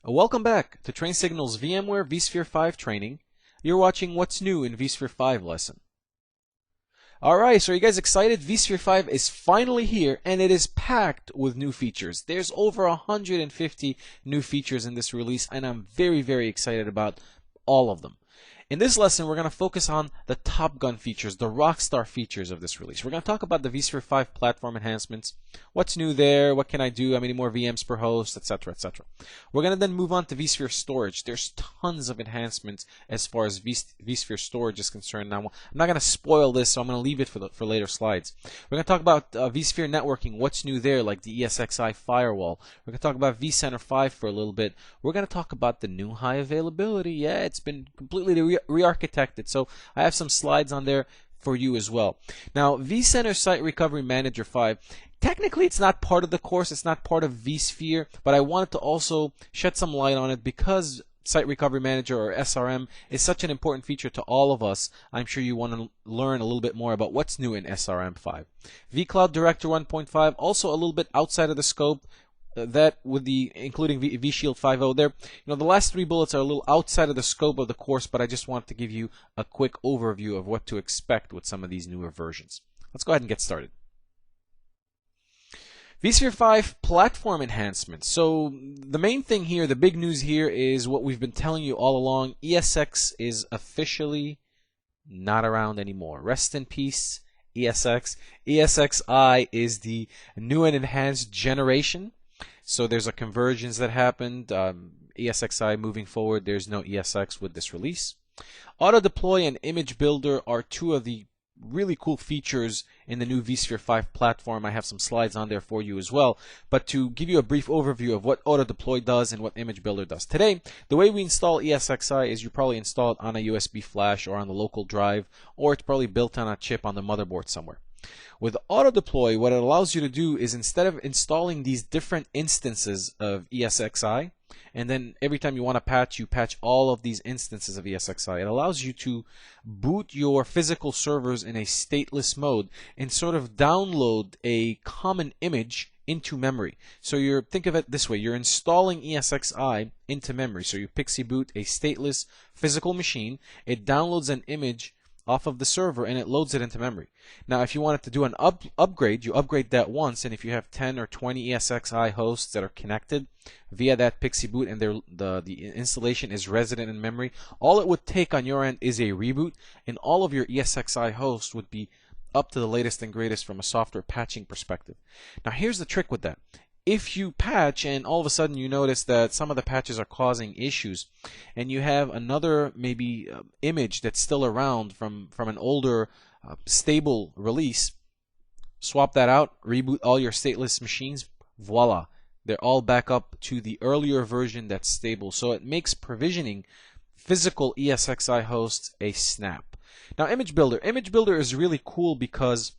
Welcome back to Train Signal's VMware vSphere 5 training. You're watching What's New in vSphere 5 lesson. Alright, so are you guys excited? vSphere 5 is finally here and it is packed with new features. There's over 150 new features in this release and I'm very excited about all of them. In this lesson, we're going to focus on the Top Gun features, the rockstar features of this release. We're going to talk about the vSphere 5 platform enhancements, what's new there, what can I do, how many more VMs per host, etc., etc. We're going to then move on to vSphere storage. There's tons of enhancements as far as vSphere storage is concerned. Now, I'm not going to spoil this, so I'm going to leave it for later slides. We're going to talk about vSphere networking, what's new there, like the ESXi firewall. We're going to talk about vCenter 5 for a little bit. We're going to talk about the new high availability. Yeah, it's been completely re-architected, so I have some slides on there for you as well. Now, vCenter Site Recovery Manager 5, technically it's not part of the course, it's not part of vSphere, but I wanted to also shed some light on it because Site Recovery Manager, or SRM, is such an important feature to all of us. I'm sure you want to learn a little bit more about what's new in SRM 5. vCloud Director 1.5, also a little bit outside of the scope. That with the including vShield 5.0 there, the last three bullets are a little outside of the scope of the course, but I just wanted to give you a quick overview of what to expect with some of these newer versions. Let's go ahead and get started. vSphere 5 platform enhancements. So the main thing here, the big news here, is what we've been telling you all along. ESX is officially not around anymore. Rest in peace, ESX. ESXi is the new and enhanced generation. So there's a convergence that happened. ESXi moving forward, there's no ESX with this release. Auto Deploy and Image Builder are two of the really cool features in the new vSphere 5 platform. I have some slides on there for you as well. But to give you a brief overview of what Auto Deploy does and what Image Builder does. Today, the way we install ESXi is you probably install it on a USB flash or on the local drive, or it's probably built on a chip on the motherboard somewhere. With Auto Deploy, what it allows you to do is instead of installing these different instances of ESXi, and then every time you want to patch, you patch all of these instances of ESXi, it allows you to boot your physical servers in a stateless mode and sort of download a common image into memory. So think of it this way, you're installing ESXi into memory. So you PXE boot a stateless physical machine, it downloads an image off of the server and it loads it into memory. Now if you wanted to do an upgrade, you upgrade that once, and if you have 10 or 20 ESXi hosts that are connected via that PXE boot and the installation is resident in memory, all it would take on your end is a reboot and all of your ESXi hosts would be up to the latest and greatest from a software patching perspective. Now here's the trick with that. If you patch and all of a sudden you notice that some of the patches are causing issues and you have another maybe image that's still around from an older stable release, swap that out, reboot all your stateless machines, voila, they're all back up to the earlier version that's stable. So it makes provisioning physical ESXi hosts a snap. Now Image Builder is really cool because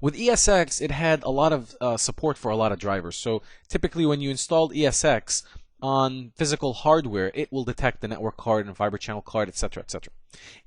with ESX, it had a lot of support for a lot of drivers. So typically when you installed ESX on physical hardware, it will detect the network card and fiber channel card, etc., etc.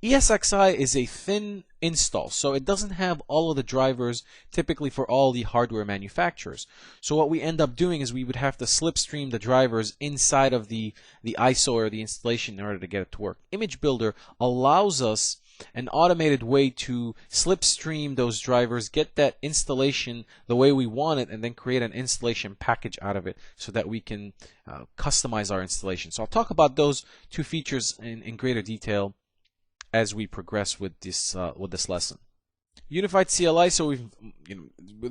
ESXi is a thin install, so it doesn't have all of the drivers typically for all the hardware manufacturers. So what we end up doing is we would have to slipstream the drivers inside of the ISO or the installation in order to get it to work. Image Builder allows us an automated way to slipstream those drivers, get that installation the way we want it, and then create an installation package out of it so that we can customize our installation. So I'll talk about those two features in greater detail as we progress with this lesson. Unified CLI, so with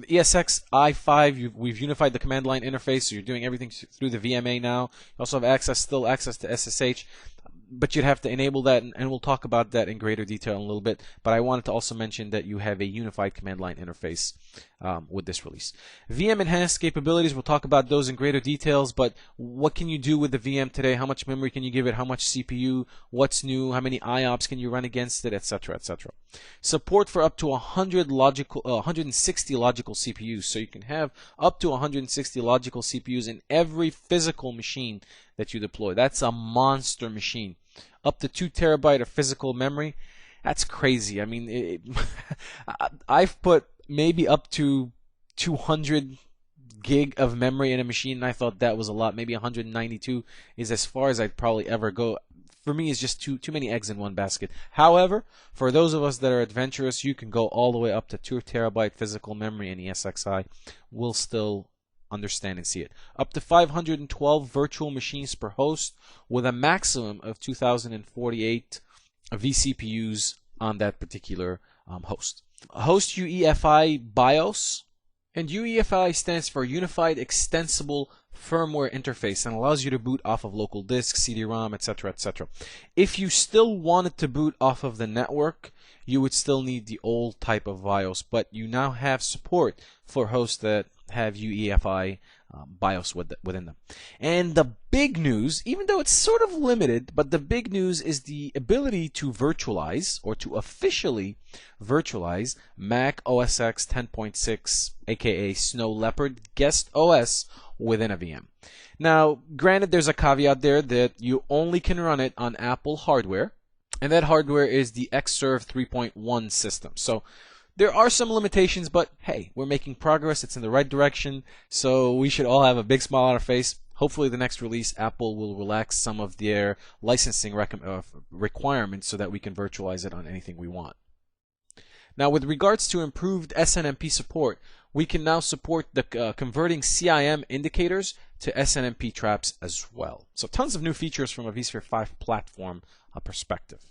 ESXi5, we've unified the command line interface, so you're doing everything through the VMA now. You also have still access to SSH. But you'd have to enable that, and we'll talk about that in greater detail in a little bit. But I wanted to also mention that you have a unified command line interface with this release. VM enhanced capabilities, we'll talk about those in greater details, but what can you do with the VM today? How much memory can you give it? How much CPU? What's new? How many IOPS can you run against it? Etc., etc. Support for up to 160 logical CPUs. So you can have up to 160 logical CPUs in every physical machine that you deploy. That's a monster machine. Up to 2 terabyte of physical memory. That's crazy. I mean, I've put maybe up to 200 gig of memory in a machine, and I thought that was a lot. Maybe 192 is as far as I'd probably ever go. For me, it's just too many eggs in one basket. However, for those of us that are adventurous, you can go all the way up to 2 terabyte physical memory, and ESXi will still understand and see it. Up to 512 virtual machines per host, with a maximum of 2048 vCPUs on that particular host. Host UEFI BIOS, and UEFI stands for Unified Extensible Firmware Interface, and allows you to boot off of local disks, CD-ROM, etc., etc. If you still wanted to boot off of the network, you would still need the old type of BIOS, but you now have support for hosts that have UEFI BIOS within them. And the big news, even though it's sort of limited, but the big news is the ability to virtualize, or to officially virtualize, Mac OS X 10.6, aka Snow Leopard Guest OS within a VM. Now, granted, there's a caveat there that you only can run it on Apple hardware, and that hardware is the Xserve 3.1 system. So there are some limitations, but hey, we're making progress. It's in the right direction, so we should all have a big smile on our face. Hopefully the next release, Apple will relax some of their licensing requirements so that we can virtualize it on anything we want. Now, with regards to improved SNMP support, we can now support the converting CIM indicators to SNMP traps as well. So tons of new features from a vSphere 5 platform perspective.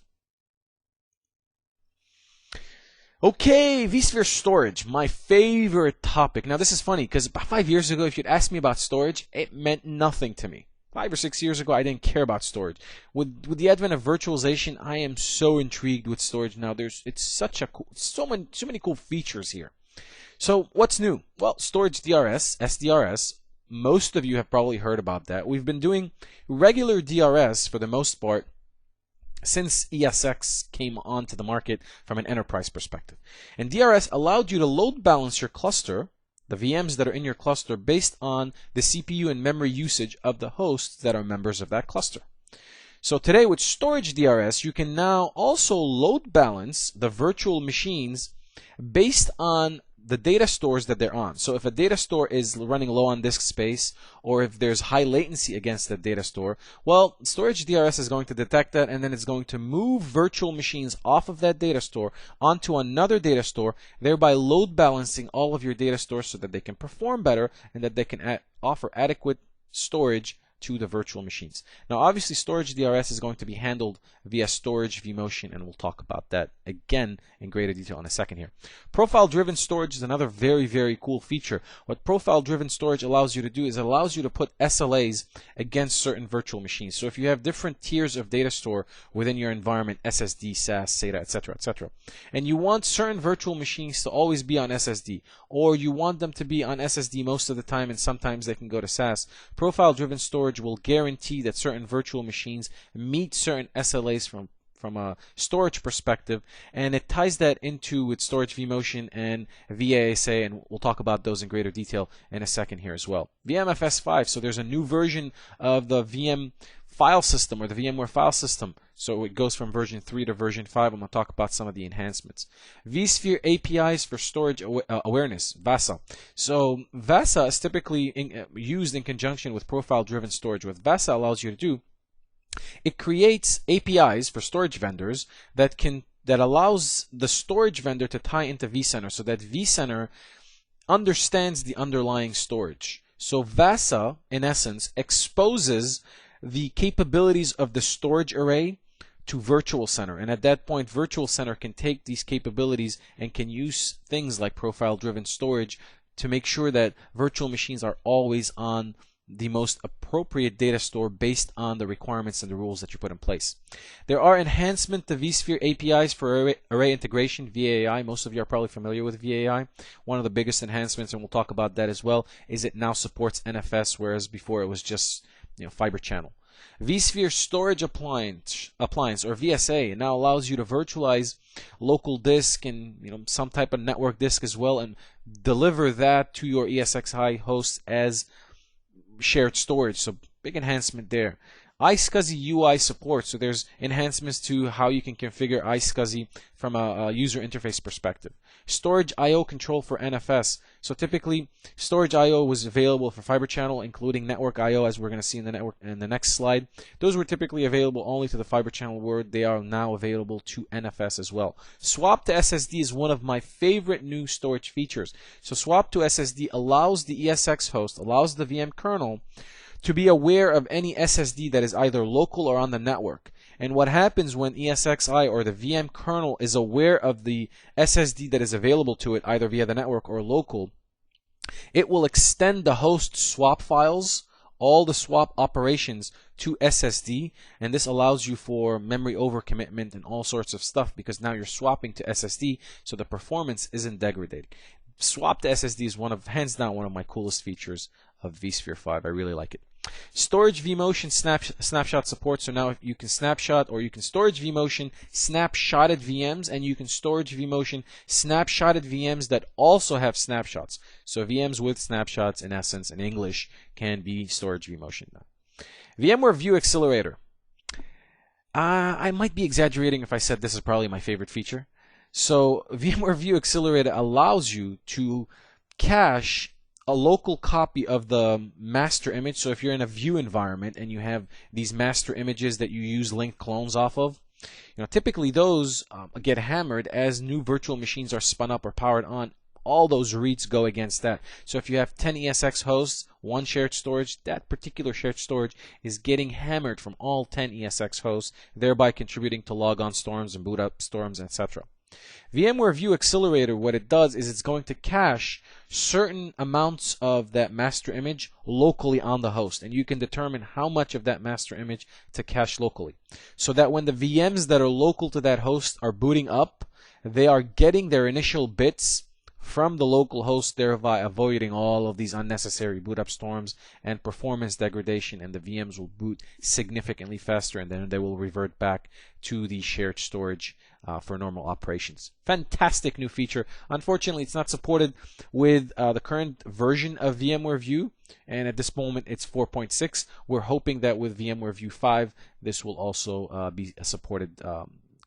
Okay, vSphere storage, my favorite topic. Now, this is funny because about 5 years ago, if you'd asked me about storage, it meant nothing to me. 5 or 6 years ago, I didn't care about storage. With the advent of virtualization, I am so intrigued with storage now. It's such a cool, so many cool features here. So what's new? Well, storage DRS, SDRS. Most of you have probably heard about that. We've been doing regular DRS for the most part since ESX came onto the market from an enterprise perspective. And DRS allowed you to load balance your cluster, the VMs that are in your cluster, based on the CPU and memory usage of the hosts that are members of that cluster. So today with storage DRS, you can now also load balance the virtual machines based on the data stores that they're on. So if a data store is running low on disk space, or if there's high latency against that data store, well, storage DRS is going to detect that, and then it's going to move virtual machines off of that data store onto another data store, thereby load balancing all of your data stores so that they can perform better and that they can offer adequate storage to the virtual machines. Now, obviously, storage DRS is going to be handled via storage vMotion, and we'll talk about that again in greater detail in a second here. Profile-driven storage is another very, very cool feature. What profile-driven storage allows you to do is it allows you to put SLAs against certain virtual machines. So if you have different tiers of data store within your environment, SSD, SAS, SATA, etc., and you want certain virtual machines to always be on SSD, or you want them to be on SSD most of the time and sometimes they can go to SAS, profile-driven storage will guarantee that certain virtual machines meet certain SLAs from a storage perspective, and it ties that into with storage vMotion and VASA, and we'll talk about those in greater detail in a second here as well. VMFS 5, so there's a new version of the VM file system, or the VMware file system. So it goes from version 3 to version 5. I'm going to talk about some of the enhancements. vSphere APIs for storage awareness, VASA. So VASA is typically used in conjunction with profile-driven storage. What VASA allows you to do, it creates APIs for storage vendors that allows the storage vendor to tie into vCenter, so that vCenter understands the underlying storage. So VASA, in essence, exposes the capabilities of the storage array to Virtual Center, and at that point Virtual Center can take these capabilities and can use things like profile-driven storage to make sure that virtual machines are always on the most appropriate data store based on the requirements and the rules that you put in place. There are enhancements to vSphere APIs for array integration, VAI. Most of you are probably familiar with VAI. One of the biggest enhancements, and we'll talk about that as well, is it now supports NFS, whereas before it was just fiber channel. vSphere Storage Appliance, or VSA, now allows you to virtualize local disk and some type of network disk as well, and deliver that to your ESXi host as shared storage. So big enhancement there. iSCSI UI support, so there's enhancements to how you can configure iSCSI from a user interface perspective. Storage I/O control for NFS. So typically, storage I/O was available for Fiber Channel, including network I/O, as we're going to see in the next slide. Those were typically available only to the Fiber Channel world. They are now available to NFS as well. Swap to SSD is one of my favorite new storage features. So swap to SSD allows the ESX host, allows the VM kernel to be aware of any SSD that is either local or on the network. And what happens when ESXi or the VM kernel is aware of the SSD that is available to it, either via the network or local, it will extend the host swap files, all the swap operations, to SSD, and this allows you for memory overcommitment and all sorts of stuff, because now you're swapping to SSD, so the performance isn't degraded. Swap to SSD is hands down one of my coolest features of vSphere 5. I really like it. Storage vMotion snapshot support. So now you can snapshot, or you can storage vMotion snapshotted VMs, and you can storage vMotion snapshotted VMs that also have snapshots. So VMs with snapshots, in essence, in English, can be storage vMotion now. VMware View Accelerator. I might be exaggerating if I said this is probably my favorite feature. So VMware View Accelerator allows you to cache a local copy of the master image. So if you're in a view environment and you have these master images that you use linked clones off of, typically those get hammered as new virtual machines are spun up or powered on. All those reads go against that. So if you have 10 ESX hosts, one shared storage, that particular shared storage is getting hammered from all 10 ESX hosts, thereby contributing to logon storms and boot up storms, etc. VMware View Accelerator, what it does is it's going to cache certain amounts of that master image locally on the host, and you can determine how much of that master image to cache locally, so that when the VMs that are local to that host are booting up, they are getting their initial bits from the local host, thereby avoiding all of these unnecessary boot up storms and performance degradation, and the VMs will boot significantly faster, and then they will revert back to the shared storage for normal operations. Fantastic new feature. Unfortunately, it's not supported with the current version of VMware View, and at this moment it's 4.6. We're hoping that with VMware View 5 this will also be a supported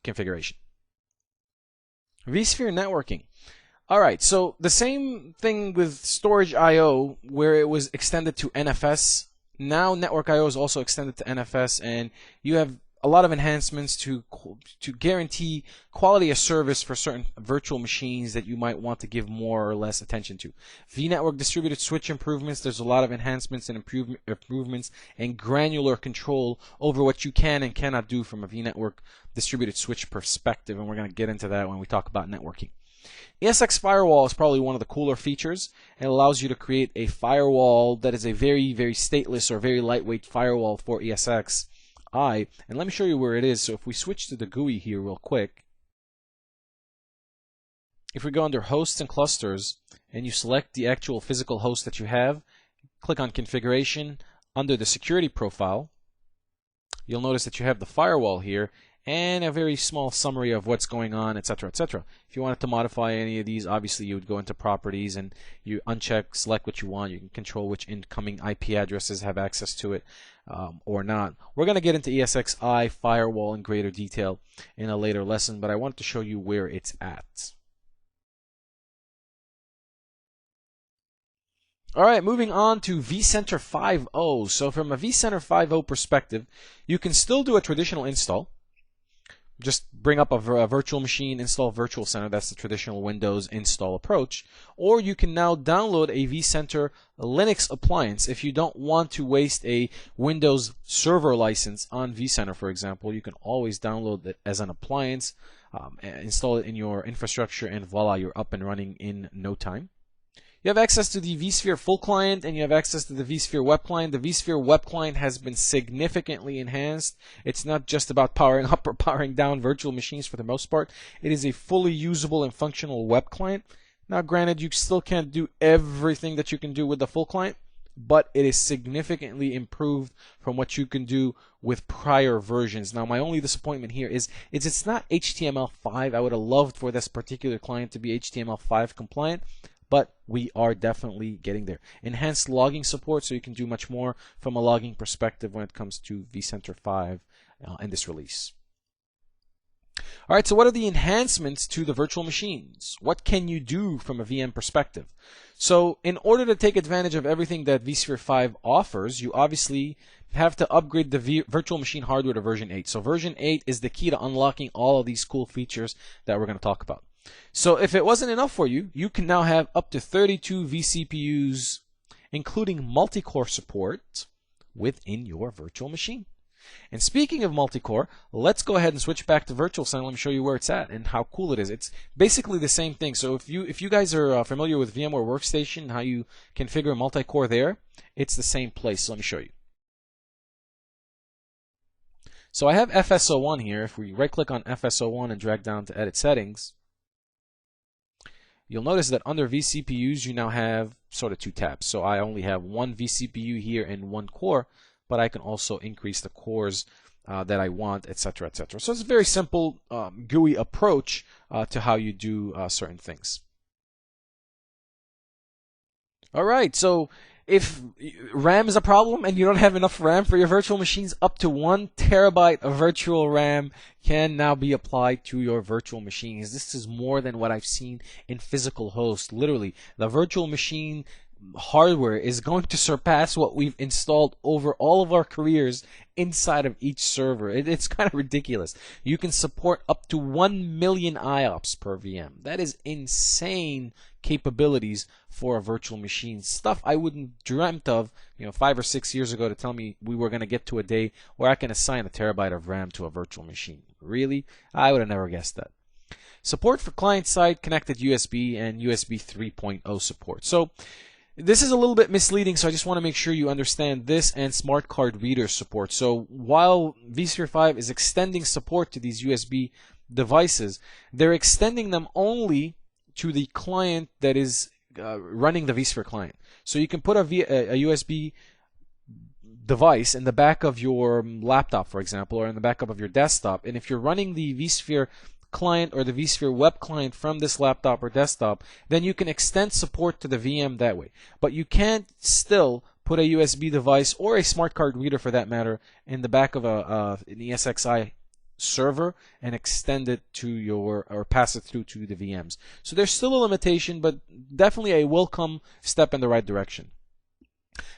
configuration. vSphere networking. Alright, so the same thing with storage I/O, where it was extended to NFS. Now network I/O is also extended to NFS, and you have a lot of enhancements to guarantee quality of service for certain virtual machines that you might want to give more or less attention to. vNetwork distributed switch improvements. There's a lot of enhancements and improvements and granular control over what you can and cannot do from a vNetwork distributed switch perspective, and we're going to get into that when we talk about networking. ESX Firewall is probably one of the cooler features. It allows you to create a firewall that is a very, very stateless or very lightweight firewall for ESXi. And let me show you where it is. So if we switch to the GUI here real quick, if we go under Hosts and Clusters and you select the actual physical host that you have, click on Configuration, under the Security Profile, you'll notice that you have the firewall here and a very small summary of what's going on, etc., etc. If you wanted to modify any of these, obviously you would go into Properties and you uncheck, select what you want. You can control which incoming IP addresses have access to it or not. We're going to get into ESXi Firewall in greater detail in a later lesson, but I wanted to show you where it's at. Alright, moving on to vCenter 5.0. So from a vCenter 5.0 perspective, you can still do a traditional install. Just bring up a virtual machine, install Virtual Center. That's the traditional Windows install approach. Or you can now download a vCenter Linux appliance. If you don't want to waste a Windows server license on vCenter, for example, you can always download it as an appliance, install it in your infrastructure, and voila, you're up and running in no time. You have access to the vSphere full client, and you have access to the vSphere web client. The vSphere web client has been significantly enhanced. It's not just about powering up or powering down virtual machines for the most part. It is a fully usable and functional web client. Now, granted, you still can't do everything that you can do with the full client, but it is significantly improved from what you can do with prior versions. Now, my only disappointment here is it's not HTML5. I would have loved for this particular client to be HTML5 compliant, but we are definitely getting there. Enhanced logging support, so you can do much more from a logging perspective when it comes to vCenter 5 in this release. All right, so what are the enhancements to the virtual machines? What can you do from a VM perspective? So in order to take advantage of everything that vSphere 5 offers, you obviously have to upgrade the virtual machine hardware to version 8. So version 8 is the key to unlocking all of these cool features that we're going to talk about. So if it wasn't enough for you, you can now have up to 32 vCPUs, including multi-core support, within your virtual machine. And speaking of multi-core, let's go ahead and switch back to Virtual Center. Let me show you where it's at and how cool it is. It's basically the same thing. So if you guys are familiar with VMware Workstation, how you configure multi-core there, it's the same place. So let me show you. So I have FS01 here. If we right-click on FS01 and drag down to Edit Settings, you'll notice that under vCPUs, you now have sort of two tabs. So I only have one vCPU here and one core, but I can also increase the cores that I want, etc., etc. So it's a very simple GUI approach to how you do certain things. All right, so if RAM is a problem and you don't have enough RAM for your virtual machines, up to 1 terabyte of virtual RAM can now be applied to your virtual machines. This is more than what I've seen in physical hosts. Literally, the virtual machine hardware is going to surpass what we've installed over all of our careers inside of each server. It's kind of ridiculous. You can support up to 1 million IOPS per VM. That is insane capabilities for a virtual machine. Stuff I wouldn't dreamt of, 5 or 6 years ago to tell me we were going to get to a day where I can assign a terabyte of RAM to a virtual machine. Really? I would have never guessed that. Support for client-side connected USB and USB 3.0 support. So this is a little bit misleading, so I just want to make sure you understand this and smart card reader support. So while vSphere 5 is extending support to these USB devices, they're extending them only to the client that is running the vSphere client. So you can put a USB device in the back of your laptop, for example, or in the backup of your desktop, and if you're running the vSphere client or the vSphere web client from this laptop or desktop, then you can extend support to the VM that way. But you can't still put a USB device or a smart card reader, for that matter, in the back of an ESXi server and extend it to your, or pass it through to the VMs. So there's still a limitation, but definitely a welcome step in the right direction.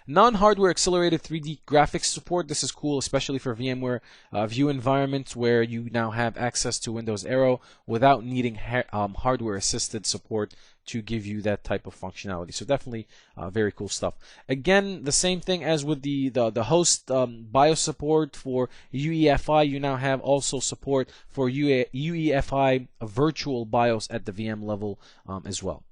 Non-hardware accelerated 3D graphics support. This is cool, especially for VMware view environments where you now have access to Windows Aero without needing hardware-assisted support to give you that type of functionality. So definitely very cool stuff. Again, the same thing as with the host BIOS support for UEFI. You now have also support for UEFI virtual BIOS at the VM level as well.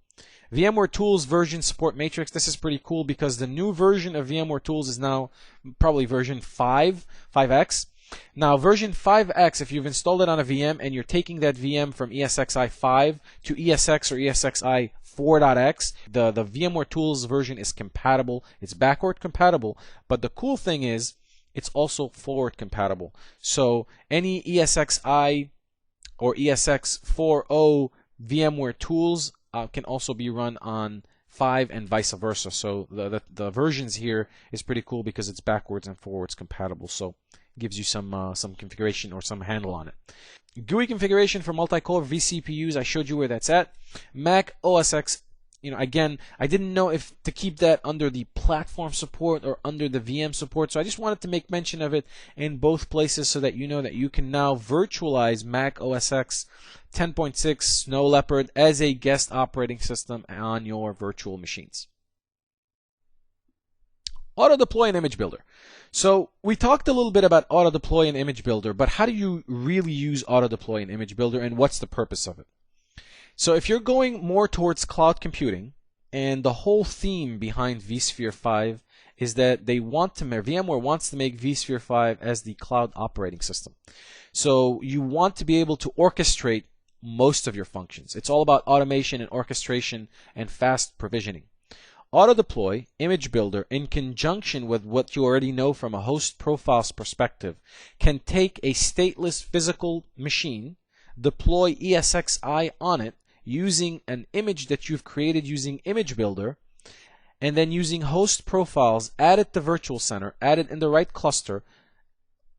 VMware Tools version support matrix. This is pretty cool because the new version of VMware Tools is now probably version 5X. Now version 5X, if you've installed it on a VM and you're taking that VM from ESXi 5 to ESX or ESXi 4.x, the VMware Tools version is compatible. It's backward compatible, but the cool thing is it's also forward compatible. So any ESXi or ESX 4.0 VMware Tools can also be run on 5 and vice versa. So the versions here is pretty cool because it's backwards and forwards compatible. So it gives you some configuration or some handle on it. GUI configuration for multi-core vCPUs. I showed you where that's at. Mac OS X. Again, I didn't know if to keep that under the platform support or under the VM support, so I just wanted to make mention of it in both places so that you know that you can now virtualize Mac OS X 10.6 Snow Leopard as a guest operating system on your virtual machines. Auto deploy and image builder. So we talked a little bit about auto deploy and image builder, but how do you really use auto deploy and image builder, and what's the purpose of it? So if you're going more towards cloud computing, and the whole theme behind vSphere 5 is that VMware wants to make vSphere 5 as the cloud operating system. So you want to be able to orchestrate most of your functions. It's all about automation and orchestration and fast provisioning. Auto deploy, image builder, in conjunction with what you already know from a host profiles perspective, can take a stateless physical machine, deploy ESXi on it, using an image that you've created using Image Builder, and then using host profiles, add it to Virtual Center, add it in the right cluster,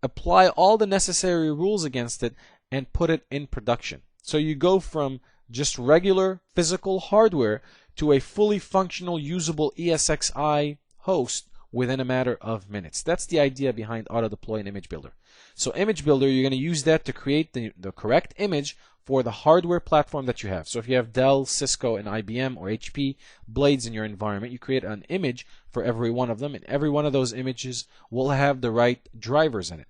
apply all the necessary rules against it, and put it in production. So you go from just regular physical hardware to a fully functional, usable ESXi host within a matter of minutes. That's the idea behind auto deploy and Image Builder. So Image Builder, you're going to use that to create the correct image for the hardware platform that you have. So if you have Dell, Cisco, and IBM or HP blades in your environment, you create an image for every one of them, and every one of those images will have the right drivers in it.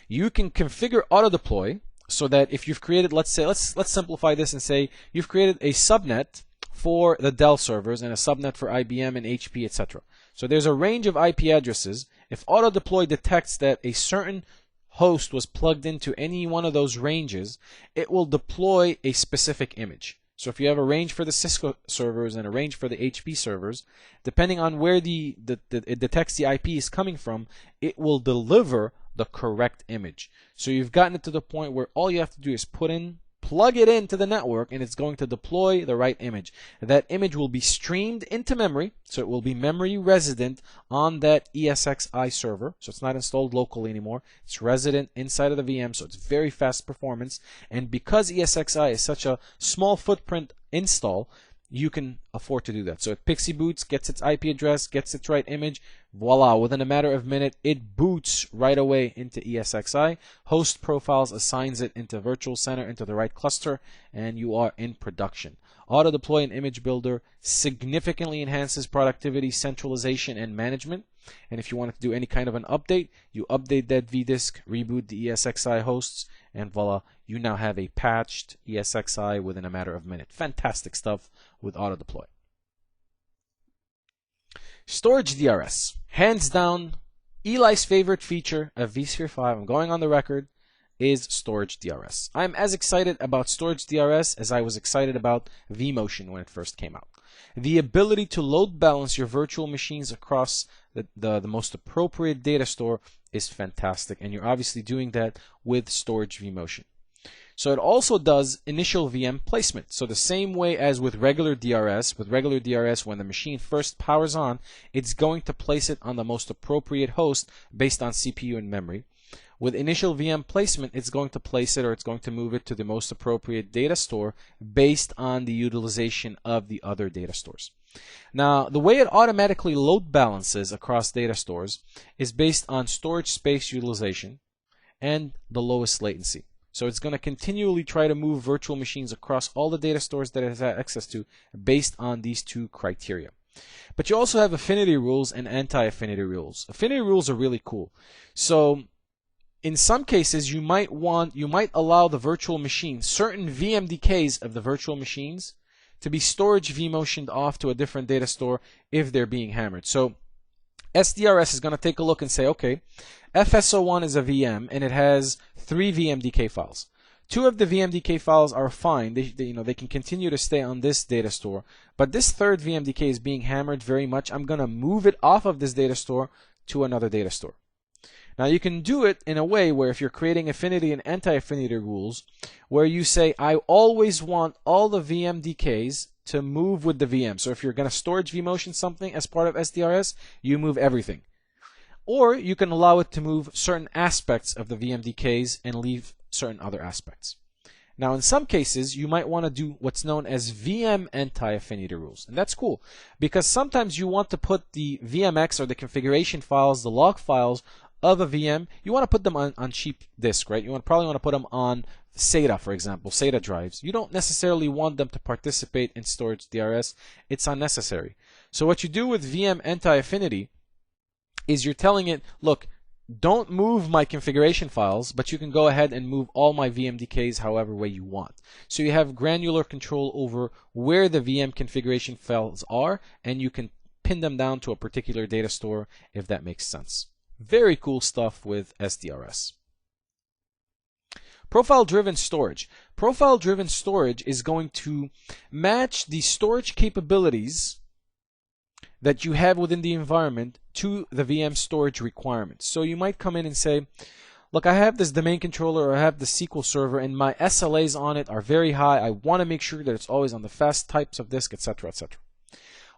You can configure auto deploy so that if you've created, let's simplify this and say you've created a subnet for the Dell servers and a subnet for IBM and HP, etc. So there's a range of IP addresses. If auto deploy detects that a certain host was plugged into any one of those ranges, it will deploy a specific image. So if you have a range for the Cisco servers and a range for the HP servers, depending on where it detects the IP is coming from, it will deliver the correct image. So you've gotten it to the point where all you have to do is plug it into the network, and it's going to deploy the right image. That image will be streamed into memory, so it will be memory resident on that ESXi server. So it's not installed locally anymore. It's resident inside of the VM, so it's very fast performance. And because ESXi is such a small footprint install, you can afford to do that. So it pixie boots, gets its IP address, gets its right image, voila, within a matter of minute, it boots right away into ESXi, host profiles, assigns it into Virtual Center, into the right cluster, and you are in production. Auto deploy and Image Builder significantly enhances productivity, centralization, and management. And if you wanted to do any kind of an update, you update that vdisk, reboot the ESXi hosts, and voila, you now have a patched ESXi within a matter of minutes. Fantastic stuff with auto deploy. Storage DRS, hands down, Eli's favorite feature of vSphere 5, I'm going on the record, is storage DRS. I'm as excited about storage DRS as I was excited about vMotion when it first came out. The ability to load balance your virtual machines across the most appropriate data store is fantastic, and you're obviously doing that with storage vMotion. So it also does initial VM placement. So the same way as with regular DRS, when the machine first powers on, it's going to place it on the most appropriate host based on CPU and memory. With initial VM placement, it's going to place it, or it's going to move it to the most appropriate data store based on the utilization of the other data stores. Now, the way it automatically load balances across data stores is based on storage space utilization and the lowest latency. So it's going to continually try to move virtual machines across all the data stores that it has access to based on these two criteria. But you also have affinity rules and anti-affinity rules. Affinity rules are really cool. So in some cases, you might allow the virtual machine, certain VMDKs of the virtual machines, to be storage vMotioned off to a different data store if they're being hammered. So SDRS is going to take a look and say, okay, FSO1 is a VM and it has 3 VMDK files. 2 of the VMDK files are fine. They can continue to stay on this data store, but this third VMDK is being hammered very much. I'm going to move it off of this data store to another data store. Now you can do it in a way where if you're creating affinity and anti-affinity rules, where you say, I always want all the VMDKs to move with the VM. So if you're going to storage vMotion something as part of SDRS, you move everything. Or you can allow it to move certain aspects of the VMDKs and leave certain other aspects. Now in some cases, you might want to do what's known as VM anti-affinity rules. And that's cool, because sometimes you want to put the VMX or the configuration files, the log files of a VM, you want to put them on cheap disk, right? You probably want to put them on SATA, for example, SATA drives. You don't necessarily want them to participate in storage DRS. It's unnecessary. So what you do with VM anti-affinity is you're telling it, look, don't move my configuration files, but you can go ahead and move all my VMDKs however way you want. So you have granular control over where the VM configuration files are, and you can pin them down to a particular data store if that makes sense. Very cool stuff with SDRS. Profile-driven storage. Profile-driven storage is going to match the storage capabilities that you have within the environment to the VM storage requirements. So you might come in and say, look, I have this domain controller, or I have the SQL server, and my SLAs on it are very high. I want to make sure that it's always on the fast types of disk, etc., etc.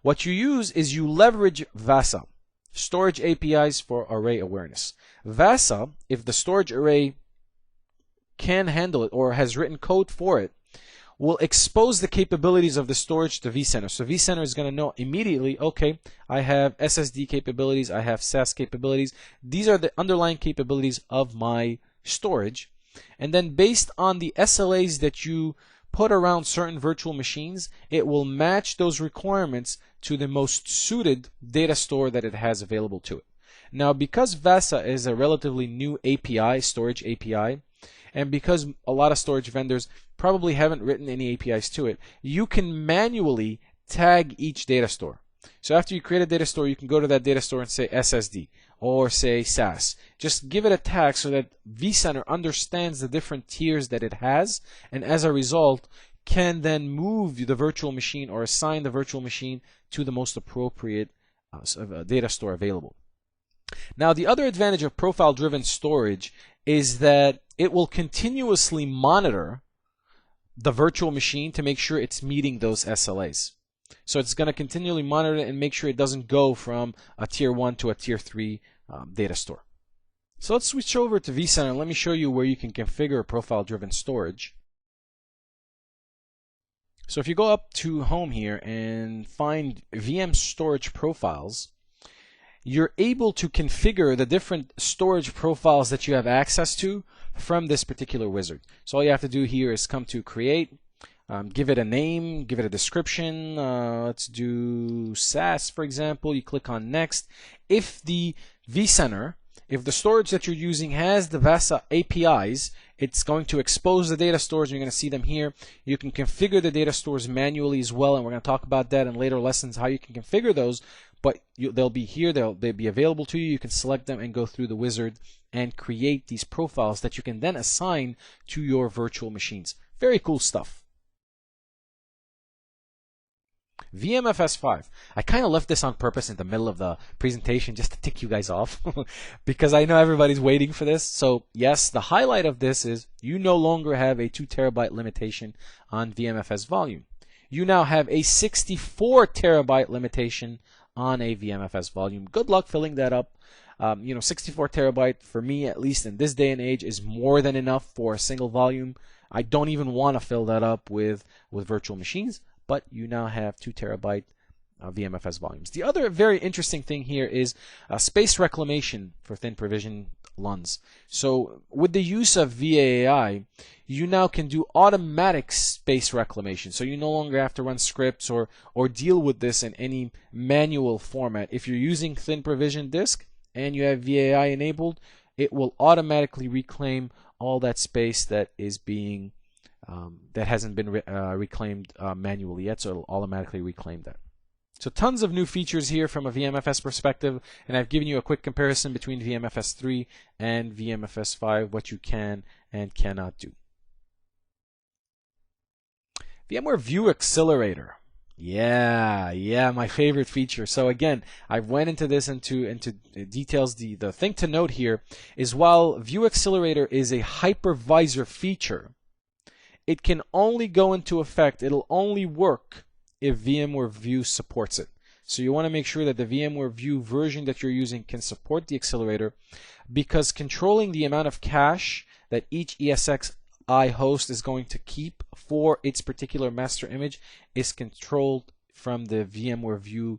What you use is you leverage VASA, storage APIs for array awareness. VASA, if the storage array can handle it or has written code for it, will expose the capabilities of the storage to vCenter. So vCenter is going to know immediately, okay, I have SSD capabilities, I have SAS capabilities. These are the underlying capabilities of my storage. And then based on the SLAs that you put around certain virtual machines, it will match those requirements to the most suited data store that it has available to it. Now, because VASA is a relatively new API, storage API, and because a lot of storage vendors probably haven't written any APIs to it, you can manually tag each data store. So after you create a data store, you can go to that data store and say SSD or say SAS. Just give it a tag so that vCenter understands the different tiers that it has, and as a result can then move the virtual machine or assign the virtual machine to the most appropriate data store available. Now, the other advantage of profile-driven storage is that it will continuously monitor the virtual machine to make sure it's meeting those SLAs. So it's going to continually monitor it and make sure it doesn't go from a tier 1 to a tier 3 data store. So let's switch over to vCenter and let me show you where you can configure profile-driven storage. So if you go up to Home here and find VM Storage Profiles, you're able to configure the different storage profiles that you have access to from this particular wizard. So all you have to do here is come to Create, give it a name, give it a description. Let's do SAS, for example. You click on Next. If the vCenter, if the storage that you're using has the VASA APIs, it's going to expose the data stores. You're going to see them here. You can configure the data stores manually as well, and we're going to talk about that in later lessons, how you can configure those. But they'll be here, they'll be available to you. You can select them and go through the wizard and create these profiles that you can then assign to your virtual machines. Very cool stuff. VMFS5. I kind of left this on purpose in the middle of the presentation just to tick you guys off because I know everybody's waiting for this. So yes, the highlight of this is you no longer have a 2 terabyte limitation on VMFS volume. You now have a 64 terabyte limitation on a VMFS volume. Good luck filling that up. 64 terabyte for me, at least in this day and age, is more than enough for a single volume. I don't even want to fill that up with virtual machines, but you now have 2 terabyte VMFS volumes. The other very interesting thing here is space reclamation for thin provision LUNs. So with the use of VAAI, you now can do automatic space reclamation. So you no longer have to run scripts or deal with this in any manual format. If you're using thin provision disk and you have VAAI enabled, it will automatically reclaim all that space that is being that hasn't been reclaimed manually yet. So it'll automatically reclaim that. So tons of new features here from a VMFS perspective, and I've given you a quick comparison between VMFS 3 and VMFS 5, what you can and cannot do. VMware View Accelerator. Yeah, my favorite feature. So again, I went into this into details. The thing to note here is while View Accelerator is a hypervisor feature, it can only go into effect, it'll only work if VMware View supports it. So you want to make sure that the VMware View version that you're using can support the accelerator, because controlling the amount of cache that each ESXi host is going to keep for its particular master image is controlled from the VMware View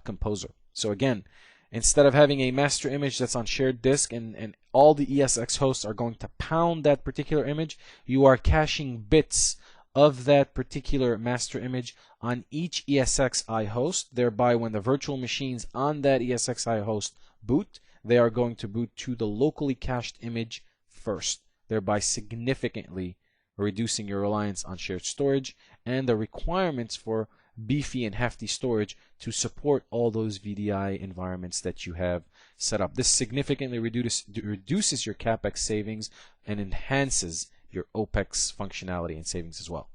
composer. So again, instead of having a master image that's on shared disk and all the ESX hosts are going to pound that particular image, you are caching bits of that particular master image on each ESXi host. Thereby, when the virtual machines on that ESXi host boot, they are going to boot to the locally cached image first, thereby significantly reducing your reliance on shared storage and the requirements for beefy and hefty storage to support all those VDI environments that you have set up. This significantly reduces your CapEx savings and enhances your OpEx functionality and savings as well.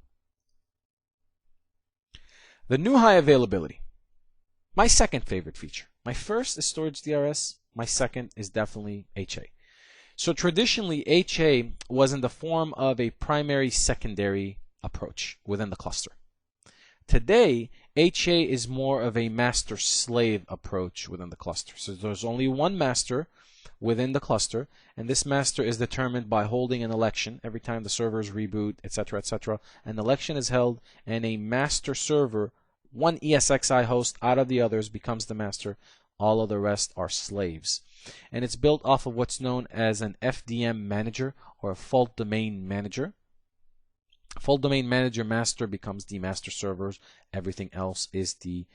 The new high availability. My second favorite feature. My first is storage DRS. My second is definitely HA. So traditionally, HA was in the form of a primary-secondary approach within the cluster. Today, HA is more of a master-slave approach within the cluster. So there's only one master within the cluster, and this master is determined by holding an election every time the servers reboot, etc., etc. An election is held, and a master server, one ESXi host out of the others, becomes the master. All of the rest are slaves. And it's built off of what's known as an FDM manager, or a fault domain manager. Fault domain manager master becomes the master servers. Everything else is the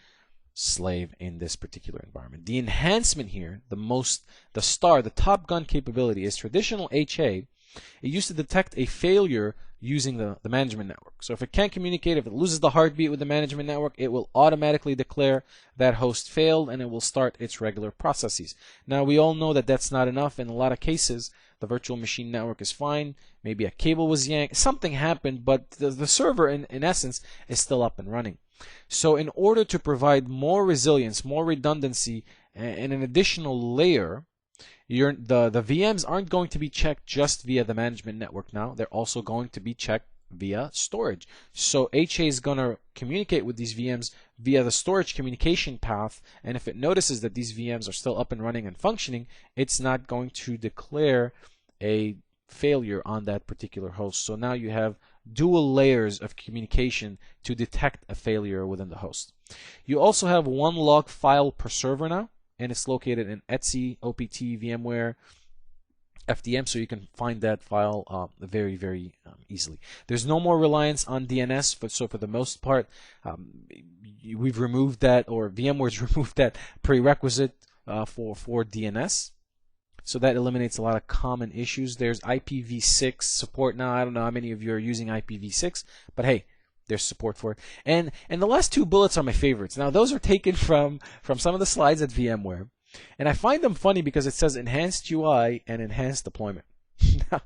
slave in this particular environment. The enhancement here, the Top Gun capability is traditional HA. It used to detect a failure using the management network. So if it can't communicate, if it loses the heartbeat with the management network, it will automatically declare that host failed, and it will start its regular processes. Now, we all know that that's not enough. In a lot of cases, the virtual machine network is fine. Maybe a cable was yanked, something happened, but the server, in essence, is still up and running. So in order to provide more resilience, more redundancy, and an additional layer, the VMs aren't going to be checked just via the management network now. They're also going to be checked via storage. So HA is going to communicate with these VMs via the storage communication path, and if it notices that these VMs are still up and running and functioning, it's not going to declare a failure on that particular host. So now you have dual layers of communication to detect a failure within the host. You also have one log file per server now, and it's located in etc, OPT, VMware, FDM, so you can find that file very, very easily. There's no more reliance on DNS, so for the most part, we've removed that, or VMware's removed that prerequisite for DNS. So that eliminates a lot of common issues. There's IPv6 support now. I don't know how many of you are using IPv6, but hey, there's support for it. And the last two bullets are my favorites. Now, those are taken from some of the slides at VMware. And I find them funny because it says enhanced UI and enhanced deployment. now,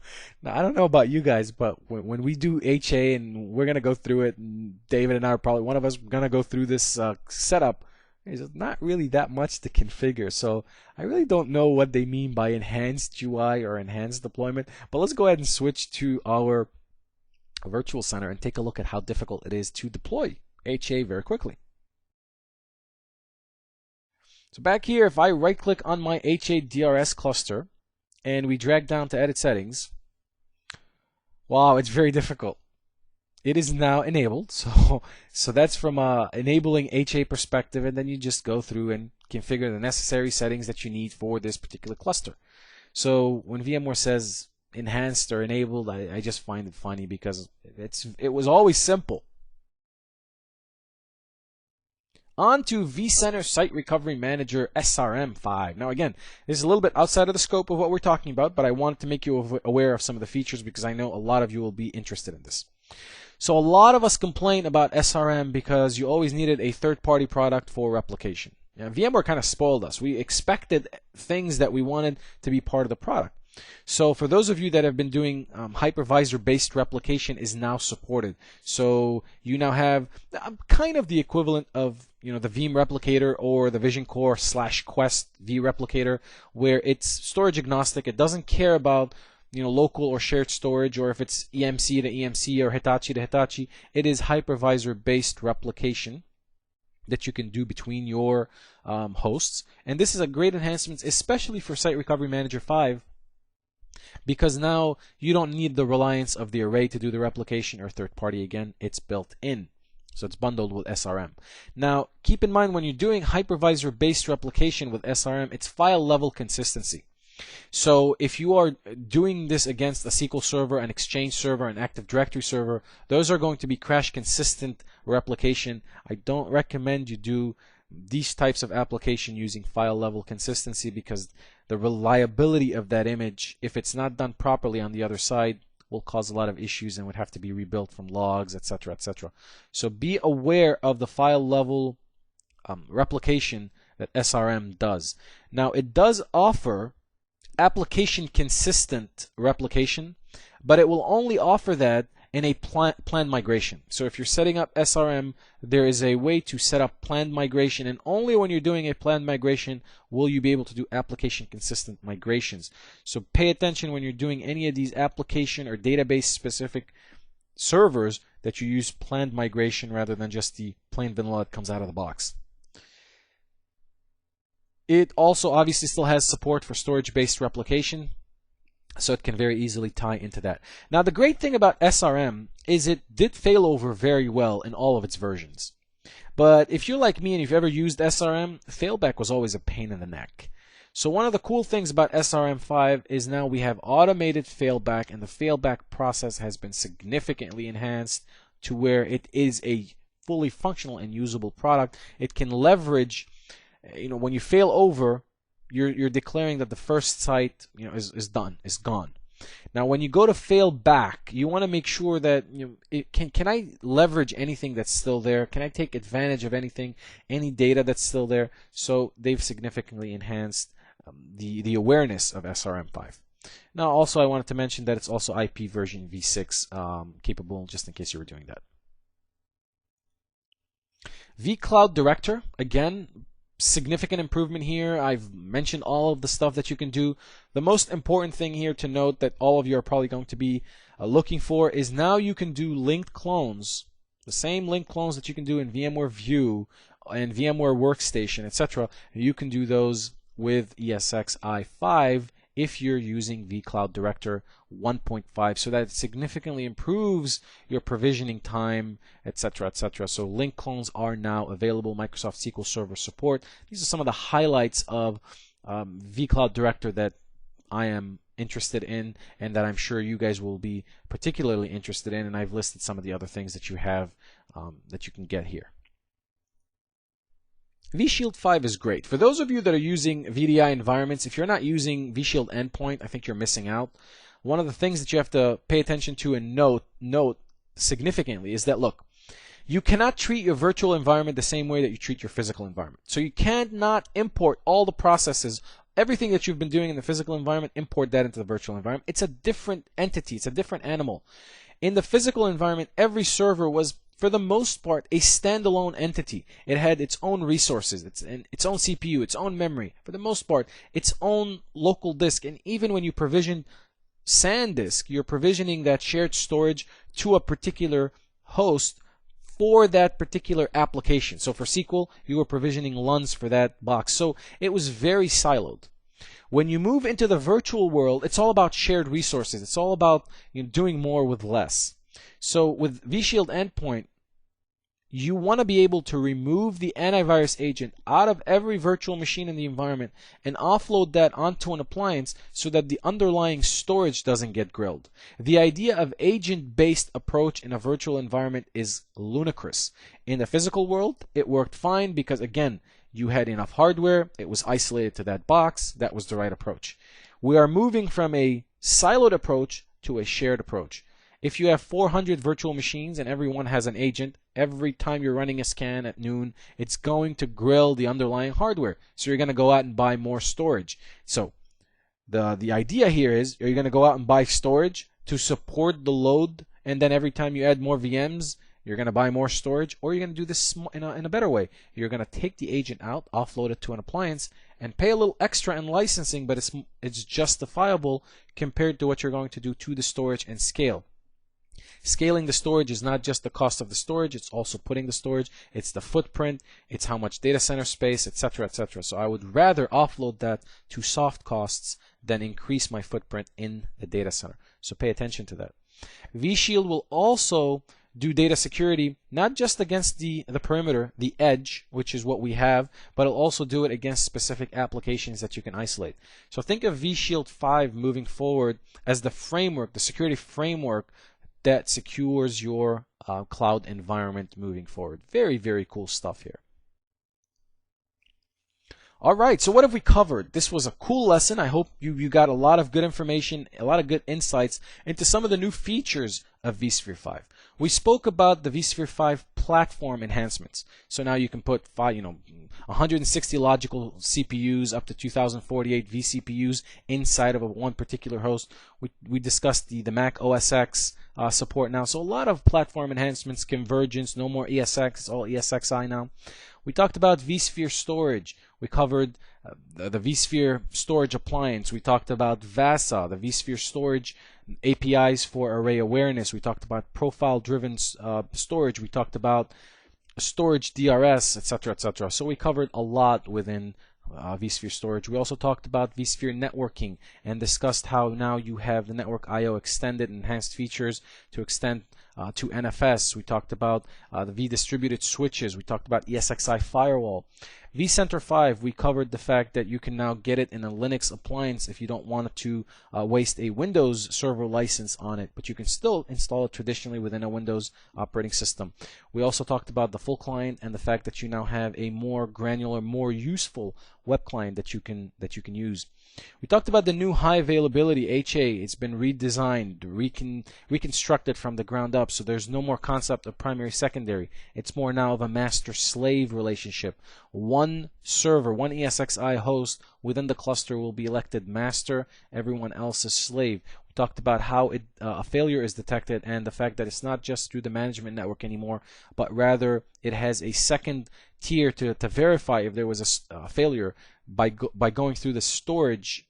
I don't know about you guys, but when we do HA and we're going to go through it, and David and I are probably one of us going to go through this setup, there's not really that much to configure. So I really don't know what they mean by enhanced UI or enhanced deployment. But let's go ahead and switch to our virtual center and take a look at how difficult it is to deploy HA very quickly. So back here, if I right click on my HA DRS cluster and we drag down to edit settings, wow, it's very difficult. It is now enabled, so that's from enabling HA perspective, and then you just go through and configure the necessary settings that you need for this particular cluster. So when VMware says enhanced or enabled, I just find it funny because it was always simple. On to vCenter Site Recovery Manager SRM5. Now again, this is a little bit outside of the scope of what we're talking about, but I wanted to make you aware of some of the features because I know a lot of you will be interested in this. So a lot of us complain about SRM because you always needed a third-party product for replication. Now, VMware kind of spoiled us. We expected things that we wanted to be part of the product. So for those of you that have been doing hypervisor-based replication is now supported. So you now have kind of the equivalent of the Veeam replicator or the Vision Core / Quest vReplicator, where it's storage agnostic. It doesn't care about local or shared storage, or if it's EMC to EMC or Hitachi to Hitachi. It is hypervisor-based replication that you can do between your hosts. And this is a great enhancement, especially for Site Recovery Manager 5, because now you don't need the reliance of the array to do the replication or third party. Again, it's built in. So it's bundled with SRM. Now, keep in mind when you're doing hypervisor-based replication with SRM, it's file level consistency. So if you are doing this against a SQL server, an Exchange server, an Active Directory server, those are going to be crash consistent replication. I don't recommend you do these types of application using file level consistency because the reliability of that image, if it's not done properly on the other side, will cause a lot of issues and would have to be rebuilt from logs, etc., etc. So be aware of the file level replication that SRM does. Now, it does offer application consistent replication, but it will only offer that in a planned migration. So if you're setting up SRM, there is a way to set up planned migration, and only when you're doing a planned migration will you be able to do application consistent migrations. So pay attention when you're doing any of these application or database specific servers that you use planned migration rather than just the plain vanilla that comes out of the box. It also obviously still has support for storage-based replication, so it can very easily tie into that. Now the great thing about SRM is it did fail over very well in all of its versions. But if you're like me and you've ever used SRM, failback was always a pain in the neck. So one of the cool things about SRM5 is now we have automated failback, and the failback process has been significantly enhanced to where it is a fully functional and usable product. It can leverage, when you fail over, you're declaring that the first site is done, is gone. Now when you go to fail back, you want to make sure that can I leverage anything that's still there? Can I take advantage of anything, any data that's still there? So they've significantly enhanced the awareness of SRM5. Now also I wanted to mention that it's also IP version v6 capable, just in case you were doing that. vCloud Director, again, significant improvement here. I've mentioned all of the stuff that you can do. The most important thing here to note that all of you are probably going to be looking for is now you can do linked clones, the same linked clones that you can do in VMware View and VMware Workstation, etc. You can do those with ESX i5 if you're using vCloud Director 1.5, so that it significantly improves your provisioning time, etc., etc. So link clones are now available. Microsoft SQL Server support. These are some of the highlights of vCloud Director that I am interested in, and that I'm sure you guys will be particularly interested in. And I've listed some of the other things that you have that you can get here. vShield 5 is great. For those of you that are using VDI environments, if you're not using vShield Endpoint, I think you're missing out. One of the things that you have to pay attention to and note significantly is that, look, you cannot treat your virtual environment the same way that you treat your physical environment. So you cannot import all the processes, everything that you've been doing in the physical environment, import that into the virtual environment. It's a different entity. It's a different animal. In the physical environment, every server was, for the most part, a standalone entity. It had its own resources, its own CPU, its own memory, for the most part, its own local disk. And even when you provision SanDisk, you're provisioning that shared storage to a particular host for that particular application. So for SQL, you were provisioning LUNs for that box. So it was very siloed. When you move into the virtual world, it's all about shared resources. It's all about doing more with less. So with vShield Endpoint, you want to be able to remove the antivirus agent out of every virtual machine in the environment and offload that onto an appliance so that the underlying storage doesn't get grilled. The idea of agent-based approach in a virtual environment is ludicrous. In the physical world, it worked fine because, again, you had enough hardware, it was isolated to that box, that was the right approach. We are moving from a siloed approach to a shared approach. If you have 400 virtual machines and everyone has an agent, every time you're running a scan at noon, it's going to grill the underlying hardware. So you're going to go out and buy more storage. So the idea here is, are you going to go out and buy storage to support the load, and then every time you add more VMs, you're going to buy more storage? Or you're going to do this in a better way. You're going to take the agent out, offload it to an appliance, and pay a little extra in licensing, but it's justifiable compared to what you're going to do to the storage and scale. Scaling the storage is not just the cost of the storage, it's also putting the storage, it's the footprint, it's how much data center space, etc., etc. So I would rather offload that to soft costs than increase my footprint in the data center. So pay attention to that. vShield will also do data security, not just against the perimeter, the edge, which is what we have, but it'll also do it against specific applications that you can isolate. So think of vShield 5 moving forward as the framework, the security framework that secures your cloud environment moving forward. Very, very cool stuff here. All right, so what have we covered? This was a cool lesson. I hope you got a lot of good information, a lot of good insights into some of the new features of vSphere 5. We spoke about the vSphere 5 platform enhancements. So now you can put 160 logical CPUs up to 2048 vCPUs inside of one particular host. We discussed the Mac OS X support now. So a lot of platform enhancements, convergence, no more ESX, it's all ESXi now. We talked about vSphere storage. We covered the vSphere storage appliance. We talked about VASA, the vSphere storage APIs for array awareness. We talked about profile-driven storage. We talked about storage DRS, etc., etc. So we covered a lot within vSphere storage. We also talked about vSphere networking and discussed how now you have the network I/O extended, enhanced features to extend to NFS. We talked about the vDistributed switches. We talked about ESXi firewall. vCenter 5, we covered the fact that you can now get it in a Linux appliance if you don't want to waste a Windows server license on it, but you can still install it traditionally within a Windows operating system. We also talked about the full client and the fact that you now have a more granular, more useful web client that you can use. We talked about the new high availability HA. It's been redesigned, reconstructed from the ground up, so there's no more concept of primary secondary. It's more now of a master-slave relationship. One server, one ESXi host within the cluster will be elected master, everyone else is slave. We talked about how a failure is detected and the fact that it's not just through the management network anymore, but rather it has a second tier to verify if there was a failure by going through the storage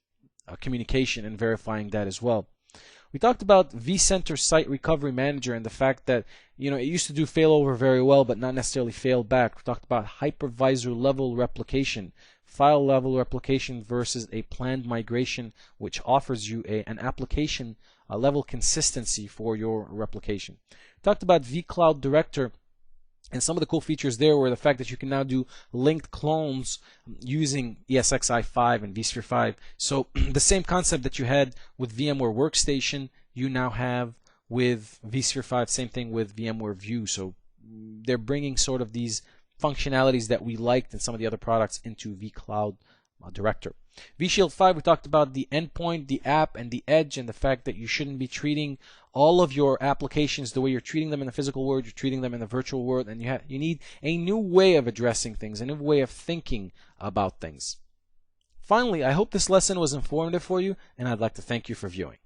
communication and verifying that as well. We talked about vCenter Site Recovery Manager and the fact that it used to do failover very well but not necessarily fail back. We talked about hypervisor level replication, file level replication versus a planned migration, which offers you an application level consistency for your replication. We talked about vCloud Director. And some of the cool features there were the fact that you can now do linked clones using ESXi 5 and vSphere 5. So the same concept that you had with VMware Workstation, you now have with vSphere 5. Same thing with VMware View. So they're bringing sort of these functionalities that we liked in some of the other products into vCloud Director. vShield 5, we talked about the endpoint, the app, and the edge, and the fact that you shouldn't be treating all of your applications the way you're treating them in the physical world, you're treating them in the virtual world, and you need a new way of addressing things, a new way of thinking about things. Finally, I hope this lesson was informative for you, and I'd like to thank you for viewing.